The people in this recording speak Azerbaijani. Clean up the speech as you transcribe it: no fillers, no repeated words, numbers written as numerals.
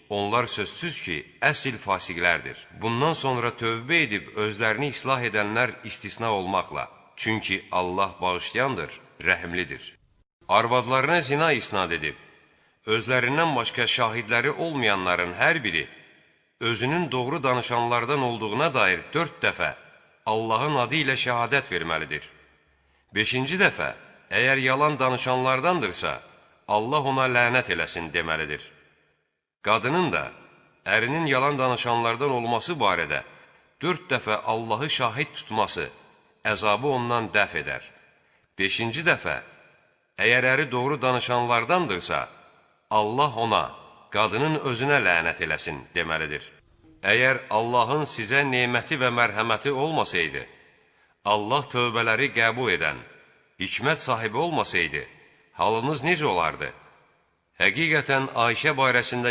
onlar sözsüz ki, əsl fasiqlərdir. Bundan sonra tövbə edib özlərini islah edənlər istisna olmaqla. Çünki Allah bağışlayandır, rəhimlidir. Arvadlarına zina isnad edib, özlərindən başqa şahidləri olmayanların hər biri, özünün doğru danışanlardan olduğuna dair 4 dəfə Allahın adı ilə şəhadət verməlidir. 5-ci dəfə, əgər yalan danışanlardandırsa, Allah ona lənət eləsin deməlidir. Qadının da ərinin yalan danışanlardan olması barədə 4 dəfə Allahı şahid tutması əzabı ondan dəf edər. 5-ci dəfə, əgər əri doğru danışanlardandırsa, Allah ona, qadının özünə lənət eləsin deməlidir. Əgər Allahın sizə neməti və mərhəməti olmasaydı, Allah tövbələri qəbul edən, hikmət sahibi olmasaydı, halınız necə olardı? Həqiqətən Ayşə barəsində